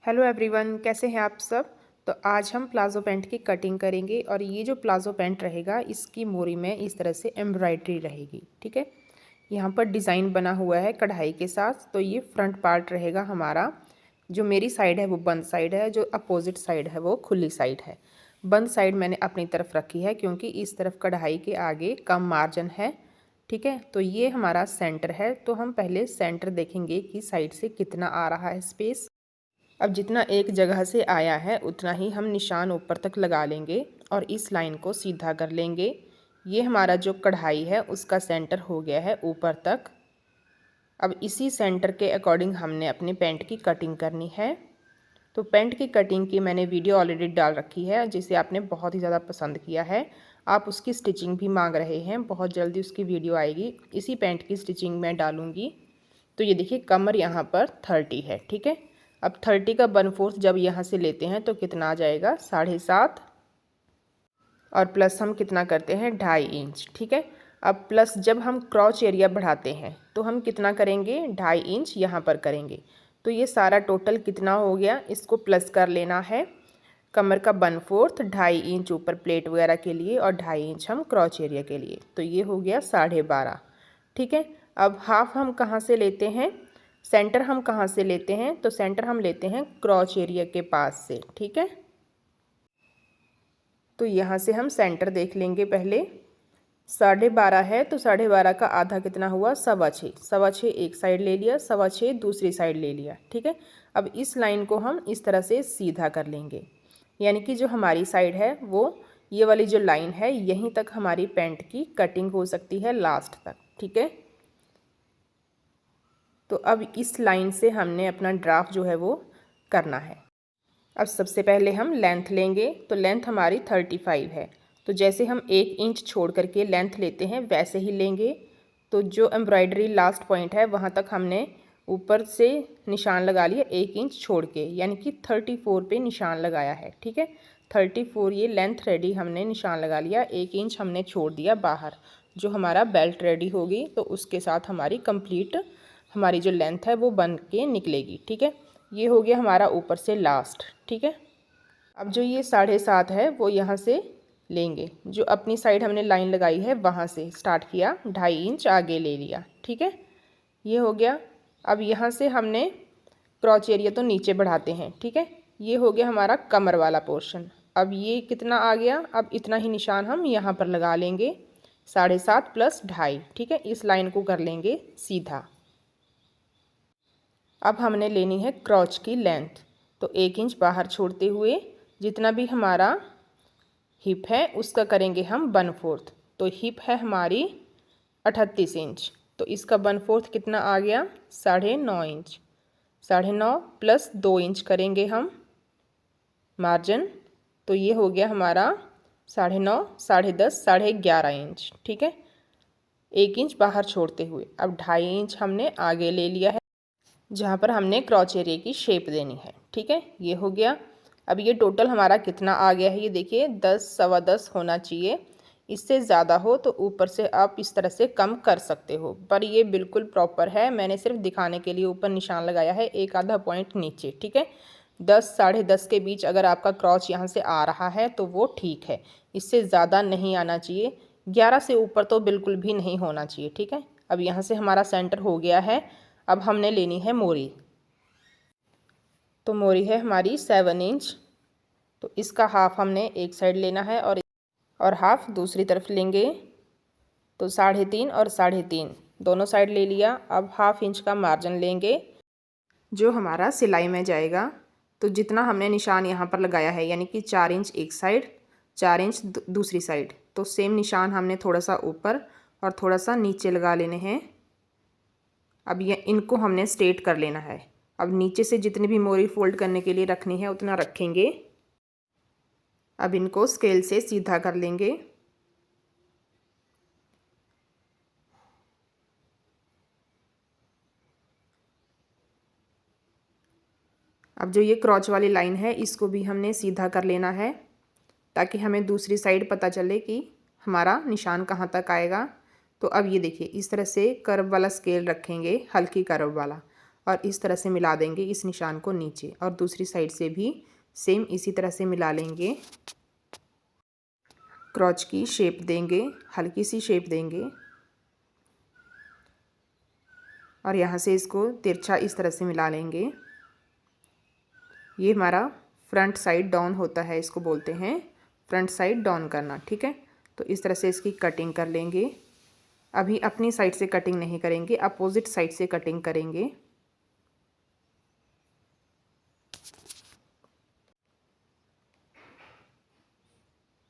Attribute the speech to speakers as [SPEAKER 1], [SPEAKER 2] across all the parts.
[SPEAKER 1] Hello everyone, कैसे हैं आप सब। तो आज हम प्लाज़ो पैंट की कटिंग करेंगे और ये जो प्लाज़ो पैंट रहेगा इसकी मोरी में इस तरह से एम्ब्रॉयडरी रहेगी। ठीक है, यहाँ पर डिज़ाइन बना हुआ है कढ़ाई के साथ। तो ये फ्रंट पार्ट रहेगा हमारा। जो मेरी साइड है वो बंद साइड है, जो अपोजिट साइड है वो खुली साइड है। बंद साइड मैंने अपनी तरफ रखी है क्योंकि इस तरफ कढ़ाई के आगे कम मार्जिन है। ठीक है, तो ये हमारा सेंटर है। तो हम पहले सेंटर देखेंगे कि साइड से कितना आ रहा है स्पेस। अब जितना एक जगह से आया है उतना ही हम निशान ऊपर तक लगा लेंगे और इस लाइन को सीधा कर लेंगे। ये हमारा जो कढ़ाई है उसका सेंटर हो गया है ऊपर तक। अब इसी सेंटर के अकॉर्डिंग हमने अपने पैंट की कटिंग करनी है। तो पैंट की कटिंग की मैंने वीडियो ऑलरेडी डाल रखी है जिसे आपने बहुत ही ज़्यादा पसंद किया है। आप उसकी स्टिचिंग भी मांग रहे हैं, बहुत जल्दी उसकी वीडियो आएगी। इसी पैंट की स्टिचिंग मैं डालूँगी। तो ये देखिए कमर यहाँ पर 30 है। ठीक है, अब 30 का 1/4 जब यहाँ से लेते हैं तो कितना आ जाएगा 7.5 और प्लस हम कितना करते हैं 2.5 इंच। ठीक है, अब प्लस जब हम क्रॉच एरिया बढ़ाते हैं तो हम कितना करेंगे 2.5 इंच यहाँ पर करेंगे। तो ये सारा टोटल कितना हो गया, इसको प्लस कर लेना है। कमर का 1/4, 2.5 इंच ऊपर प्लेट वगैरह के लिए और 2.5 इंच हम क्रॉच एरिया के लिए। तो ये हो गया 12.5। ठीक है, अब हाफ हम कहाँ से लेते हैं, सेंटर हम कहाँ से लेते हैं, तो सेंटर हम लेते हैं क्रॉच एरिया के पास से। ठीक है, तो यहाँ से हम सेंटर देख लेंगे पहले। 12.5 है तो 12.5 का आधा कितना हुआ 6.25। 6.25 एक साइड ले लिया, 6.25 दूसरी साइड ले लिया। ठीक है, अब इस लाइन को हम इस तरह से सीधा कर लेंगे, यानी कि जो हमारी साइड है वो ये वाली जो लाइन है यहीं तक हमारी पैंट की कटिंग हो सकती है लास्ट तक। ठीक है, तो अब इस लाइन से हमने अपना ड्राफ्ट जो है वो करना है। अब सबसे पहले हम लेंथ लेंगे। तो लेंथ हमारी 35 है। तो जैसे हम 1 इंच छोड़ करके लेंथ लेते हैं वैसे ही लेंगे। तो जो एम्ब्रॉयडरी लास्ट पॉइंट है वहाँ तक हमने ऊपर से निशान लगा लिया 1 इंच छोड़ के, यानी कि 34 पे निशान लगाया है। ठीक है, 34 ये लेंथ रेडी हमने निशान लगा लिया। 1 इंच हमने छोड़ दिया बाहर। जो हमारा बेल्ट रेडी होगी तो उसके साथ हमारी कंप्लीट हमारी जो लेंथ है वो बन के निकलेगी। ठीक है, ये हो गया हमारा ऊपर से लास्ट। ठीक है, अब जो ये 7.5 है वो यहाँ से लेंगे, जो अपनी साइड हमने लाइन लगाई है वहाँ से स्टार्ट किया, 2.5 इंच आगे ले लिया। ठीक है, ये हो गया। अब यहाँ से हमने क्रॉच एरिया तो नीचे बढ़ाते हैं। ठीक है, ये हो गया हमारा कमर वाला पोर्शन। अब ये कितना आ गया, अब इतना ही निशान हम यहाँ पर लगा लेंगे, 7.5 प्लस 2.5। ठीक है, इस लाइन को कर लेंगे सीधा। अब हमने लेनी है क्रॉच की लेंथ। तो 1 इंच बाहर छोड़ते हुए जितना भी हमारा हिप है उसका करेंगे हम 1/4। तो हिप है हमारी 38 इंच, तो इसका 1/4 कितना आ गया 9.5 इंच। 9.5 प्लस 2 इंच करेंगे हम मार्जिन, तो ये हो गया हमारा 9.5, 10.5, 11.5 इंच। ठीक है, 1 इंच बाहर छोड़ते हुए अब 2.5 इंच हमने आगे ले लिया है जहाँ पर हमने क्रॉच एरिया की शेप देनी है। ठीक है, ये हो गया। अब ये टोटल हमारा कितना आ गया है, ये देखिए 10, 10.25 होना चाहिए। इससे ज़्यादा हो तो ऊपर से आप इस तरह से कम कर सकते हो, पर ये बिल्कुल प्रॉपर है। मैंने सिर्फ दिखाने के लिए ऊपर निशान लगाया है, एक आधा पॉइंट नीचे। ठीक है, 10, 10.5 के बीच अगर आपका क्रॉच यहाँ से आ रहा है तो वो ठीक है, इससे ज़्यादा नहीं आना चाहिए। 11 से ऊपर तो बिल्कुल भी नहीं होना चाहिए। ठीक है, अब यहाँ से हमारा सेंटर हो गया है। अब हमने लेनी है मोरी। तो मोरी है हमारी 7 इंच। तो इसका हाफ हमने एक साइड लेना है और हाफ दूसरी तरफ लेंगे। तो 3.5 और 3.5 दोनों साइड ले लिया। अब हाफ इंच का मार्जिन लेंगे जो हमारा सिलाई में जाएगा। तो जितना हमने निशान यहाँ पर लगाया है, यानी कि 4 इंच एक साइड, 4 इंच दूसरी साइड, तो सेम निशान हमने थोड़ा सा ऊपर और थोड़ा सा नीचे लगा लेने हैं। अब ये इनको हमने स्ट्रेट कर लेना है। अब नीचे से जितनी भी मोरी फोल्ड करने के लिए रखनी है उतना रखेंगे। अब इनको स्केल से सीधा कर लेंगे। अब जो ये क्रॉच वाली लाइन है इसको भी हमने सीधा कर लेना है ताकि हमें दूसरी साइड पता चले कि हमारा निशान कहाँ तक आएगा। तो अब ये देखिए इस तरह से कर्व वाला स्केल रखेंगे, हल्की कर्व वाला। और इस तरह से मिला देंगे इस निशान को नीचे, और दूसरी साइड से भी सेम इसी तरह से मिला लेंगे। क्रॉच की शेप देंगे, हल्की सी शेप देंगे और यहाँ से इसको तिरछा इस तरह से मिला लेंगे। ये हमारा फ्रंट साइड डाउन होता है, इसको बोलते हैं फ्रंट साइड डाउन करना, ठीक है। तो इस तरह से इसकी कटिंग कर लेंगे। अभी अपनी साइड से कटिंग नहीं करेंगे, अपोजिट साइड से कटिंग करेंगे।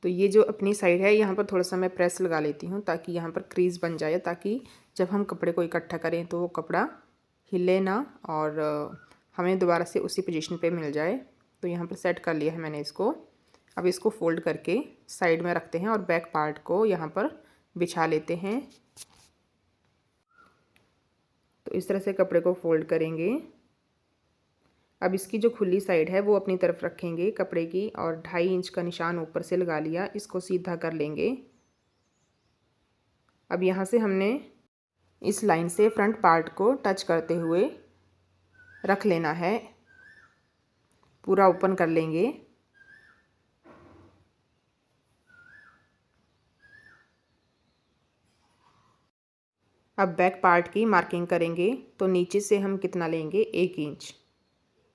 [SPEAKER 1] तो ये जो अपनी साइड है यहाँ पर थोड़ा सा मैं प्रेस लगा लेती हूँ ताकि यहाँ पर क्रीज बन जाए, ताकि जब हम कपड़े को इकट्ठा करें तो वो कपड़ा हिले ना और हमें दोबारा से उसी पोजीशन पे मिल जाए। तो यहाँ पर सेट कर लिया है मैंने इसको। अब इसको फोल्ड करके साइड में रखते हैं और बैक पार्ट को यहाँ पर बिछा लेते हैं। तो इस तरह से कपड़े को फोल्ड करेंगे। अब इसकी जो खुली साइड है वो अपनी तरफ रखेंगे कपड़े की, और 2.5 इंच का निशान ऊपर से लगा लिया, इसको सीधा कर लेंगे। अब यहाँ से हमने इस लाइन से फ्रंट पार्ट को टच करते हुए रख लेना है, पूरा ओपन कर लेंगे। अब बैक पार्ट की मार्किंग करेंगे। तो नीचे से हम कितना लेंगे, 1 इंच,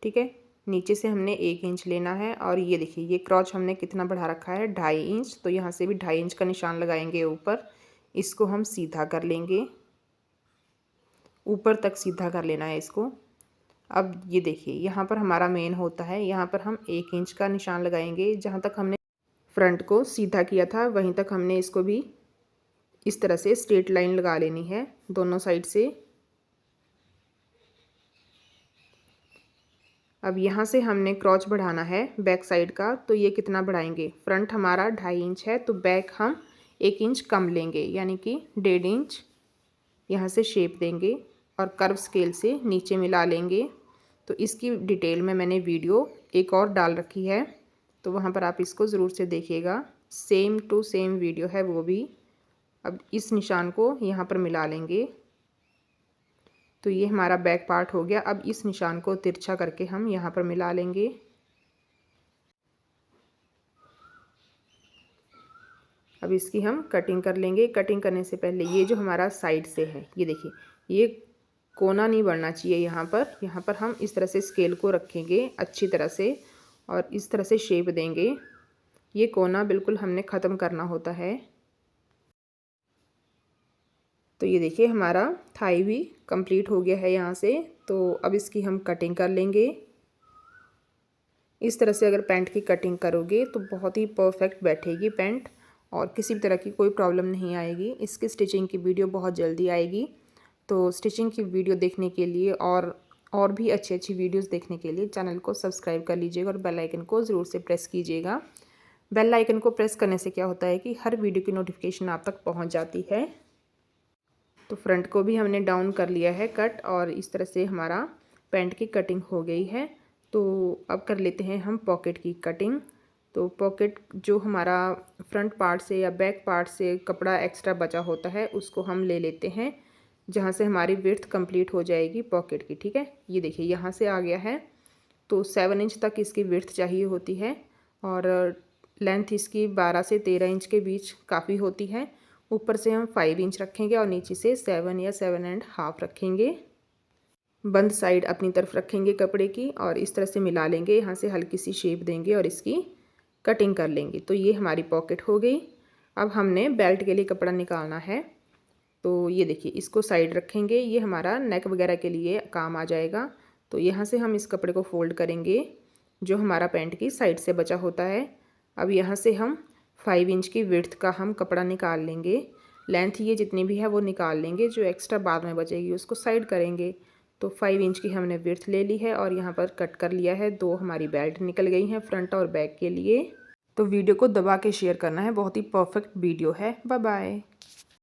[SPEAKER 1] ठीक है। नीचे से हमने 1 इंच लेना है। और ये देखिए ये क्रॉच हमने कितना बढ़ा रखा है, 2.5 इंच। तो यहाँ से भी 2.5 इंच का निशान लगाएंगे ऊपर, इसको हम सीधा कर लेंगे, ऊपर तक सीधा कर लेना है इसको। अब ये देखिए यहाँ पर हमारा मेन होता है, यहाँ पर हम 1 इंच का निशान लगाएंगे। जहाँ तक हमने फ्रंट को सीधा किया था वहीं तक हमने इसको भी इस तरह से स्ट्रेट लाइन लगा लेनी है दोनों साइड से। अब यहाँ से हमने क्रॉच बढ़ाना है बैक साइड का। तो ये कितना बढ़ाएंगे, फ्रंट हमारा 2.5 इंच है तो बैक हम 1 इंच कम लेंगे, यानी कि 1.5 इंच। यहाँ से शेप देंगे और कर्व स्केल से नीचे मिला लेंगे। तो इसकी डिटेल में मैंने वीडियो एक और डाल रखी है, तो वहाँ पर आप इसको ज़रूर से देखिएगा, सेम टू सेम वीडियो है वो भी। अब इस निशान को यहाँ पर मिला लेंगे। तो ये हमारा बैक पार्ट हो गया। अब इस निशान को तिरछा करके हम यहाँ पर मिला लेंगे। अब इसकी हम कटिंग कर लेंगे। कटिंग करने से पहले ये जो हमारा साइड से है, ये देखिए ये कोना नहीं बढ़ना चाहिए। यहाँ पर हम इस तरह से स्केल को रखेंगे अच्छी तरह से और इस तरह से शेप देंगे। ये कोना बिल्कुल हमने ख़त्म करना होता है। तो ये देखिए हमारा थाई भी कंप्लीट हो गया है यहाँ से। तो अब इसकी हम कटिंग कर लेंगे। इस तरह से अगर पैंट की कटिंग करोगे तो बहुत ही परफेक्ट बैठेगी पैंट और किसी भी तरह की कोई प्रॉब्लम नहीं आएगी। इसकी स्टिचिंग की वीडियो बहुत जल्दी आएगी। तो स्टिचिंग की वीडियो देखने के लिए और भी अच्छी अच्छी वीडियोस देखने के लिए चैनल को सब्सक्राइब कर लीजिएगा और बेल आइकन को ज़रूर से प्रेस कीजिएगा। बेल आइकन को प्रेस करने से क्या होता है कि हर वीडियो की नोटिफिकेशन आप तक पहुँच जाती है। तो फ्रंट को भी हमने डाउन कर लिया है कट, और इस तरह से हमारा पैंट की कटिंग हो गई है। तो अब कर लेते हैं हम पॉकेट की कटिंग। तो पॉकेट जो हमारा फ्रंट पार्ट से या बैक पार्ट से कपड़ा एक्स्ट्रा बचा होता है उसको हम ले लेते हैं, जहाँ से हमारी विड्थ कंप्लीट हो जाएगी पॉकेट की, ठीक है। ये देखिए यहाँ से आ गया है। तो 7 इंच तक इसकी विड्थ चाहिए होती है और लेंथ इसकी 12 से 13 इंच के बीच काफ़ी होती है। ऊपर से हम 5 इंच रखेंगे और नीचे से 7 या 7.5 रखेंगे। बंद साइड अपनी तरफ रखेंगे कपड़े की और इस तरह से मिला लेंगे। यहाँ से हल्की सी शेप देंगे और इसकी कटिंग कर लेंगे। तो ये हमारी पॉकेट हो गई। अब हमने बेल्ट के लिए कपड़ा निकालना है। तो ये देखिए इसको साइड रखेंगे, ये हमारा नेक वगैरह के लिए काम आ जाएगा। तो यहाँ से हम इस कपड़े को फोल्ड करेंगे जो हमारा पैंट की साइड से बचा होता है। अब यहाँ से हम 5 इंच की विड्थ का हम कपड़ा निकाल लेंगे। लेंथ ये जितनी भी है वो निकाल लेंगे, जो एक्स्ट्रा बाद में बचेगी उसको साइड करेंगे। तो 5 इंच की हमने विड्थ ले ली है और यहाँ पर कट कर लिया है। 2 हमारी बेल्ट निकल गई हैं फ्रंट और बैक के लिए। तो वीडियो को दबा के शेयर करना है, बहुत ही परफेक्ट वीडियो है। Bye bye.